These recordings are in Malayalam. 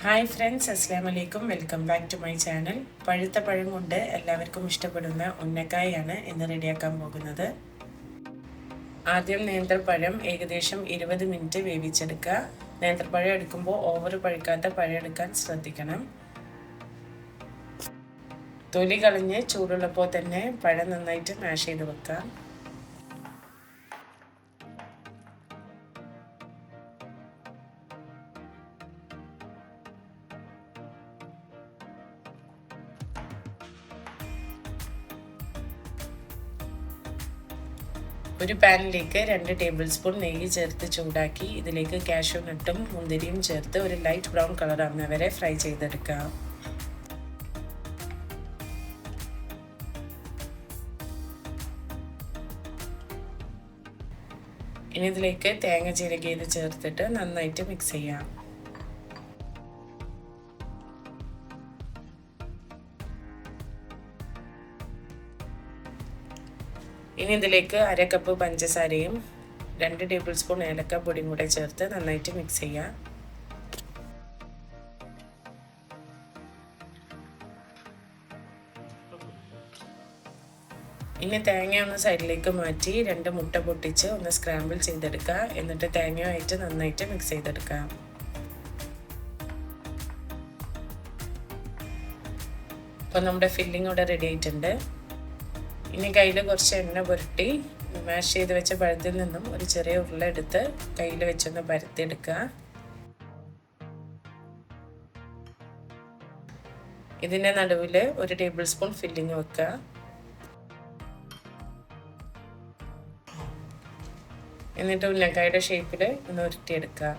ഹായ് ഫ്രണ്ട്സ്, അസ്സാം വലൈക്കും. Welcome back to my channel. പഴുത്ത പഴം കൊണ്ട് എല്ലാവർക്കും ഇഷ്ടപ്പെടുന്ന ഉന്നക്കായാണ് ഇന്ന് റെഡിയാക്കാൻ പോകുന്നത്. ആദ്യം നേന്ത്രപ്പഴം ഏകദേശം 20 മിനിറ്റ് വേവിച്ചെടുക്കുക. നേന്ത്രപ്പഴം എടുക്കുമ്പോൾ ഓവർ പഴുക്കാത്ത പഴം എടുക്കാൻ ശ്രദ്ധിക്കണം. തൊലി കളഞ്ഞ് ചൂടുള്ളപ്പോൾ തന്നെ പഴം നന്നായിട്ട് മാഷ് ചെയ്ത് വെക്കുക. ഒരു പാനിലേക്ക് 2 ടേബിൾ സ്പൂൺ നെയ്യ് ചേർത്ത് ചൂടാക്കി ഇതിലേക്ക് കാഷ്യൂ നട്ടും മുന്തിരിയും ചേർത്ത് ഒരു ലൈറ്റ് ബ്രൗൺ കളർ ആവുന്നവരെ ഫ്രൈ ചെയ്തെടുക്കുക. ഇനി ഇതിലേക്ക് തേങ്ങ ചിരകിയത് ചേർത്തിട്ട് നന്നായിട്ട് മിക്സ് ചെയ്യാം. ഇനി ഇതിലേക്ക് 1/2 കപ്പ് പഞ്ചസാരയും 2 ടേബിൾ സ്പൂൺ ഏലക്കപ്പൊടിയും കൂടെ ചേർത്ത് നന്നായിട്ട് മിക്സ് ചെയ്യാം. ഇനി തേങ്ങ ഒന്ന് സൈഡിലേക്ക് മാറ്റി 2 മുട്ട പൊട്ടിച്ച് ഒന്ന് സ്ക്രാമ്പിൾ ചെയ്തെടുക്കുക. എന്നിട്ട് തേങ്ങയുമായിട്ട് നന്നായിട്ട് മിക്സ് ചെയ്തെടുക്കുക. അപ്പോൾ നമ്മുടെ ഫില്ലിംഗ് ഇവിടെ റെഡി ആയിട്ടുണ്ട്. ഇനി കയ്യിൽ കുറച്ച് എണ്ണ പുരട്ടി മാഷ് ചെയ്ത് വെച്ച പഴത്തിൽ നിന്നും ഒരു ചെറിയ ഉരുള എടുത്ത് കയ്യിൽ വെച്ചൊന്ന് പരത്തിയെടുക്കുക. ഇതിൻ്റെ നടുവിൽ 1 ടേബിൾ സ്പൂൺ ഫില്ലിങ് വെക്കുക. എന്നിട്ട് ഉന്നക്കായുടെ ഷേപ്പിൽ ഒന്ന് ഉരുട്ടിയെടുക്കുക.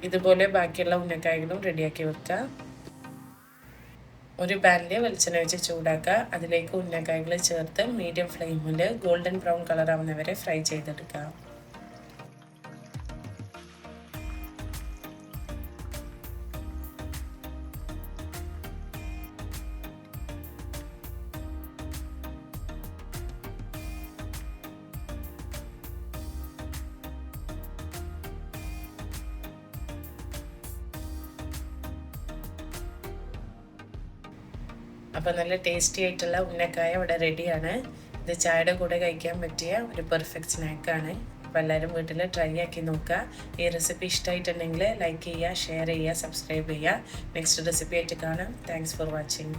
ഇതുപോലെ ബാക്കിയുള്ള ഉന്നക്കായകളും റെഡിയാക്കി വെക്കുക. ഒരു പാനിൽ വെളിച്ചെണ്ണ വെച്ച് ചൂടാക്കുക. അതിലേക്ക് ഉന്നക്കായകൾ ചേർത്ത് മീഡിയം ഫ്ലെയിമിൽ ഗോൾഡൻ ബ്രൗൺ കളർ ആവുന്നവരെ ഫ്രൈ ചെയ്തെടുക്കുക. അപ്പോൾ നല്ല ടേസ്റ്റി ആയിട്ടുള്ള ഉന്നക്കായ ഇവിടെ റെഡിയാണ്. ഇത് ചായയുടെ കൂടെ കഴിക്കാൻ പറ്റിയ ഒരു പെർഫെക്റ്റ് സ്നാക്കാണ്. അപ്പോൾ എല്ലാവരും വീട്ടിൽ ട്രൈ ആക്കി നോക്കുക. ഈ റെസിപ്പി ഇഷ്ടമായിട്ടുണ്ടെങ്കിൽ ലൈക്ക് ചെയ്യുക, ഷെയർ ചെയ്യുക, സബ്സ്ക്രൈബ് ചെയ്യുക. നെക്സ്റ്റ് റെസിപ്പി ആയിട്ട് കാണാം. Thanks for watching.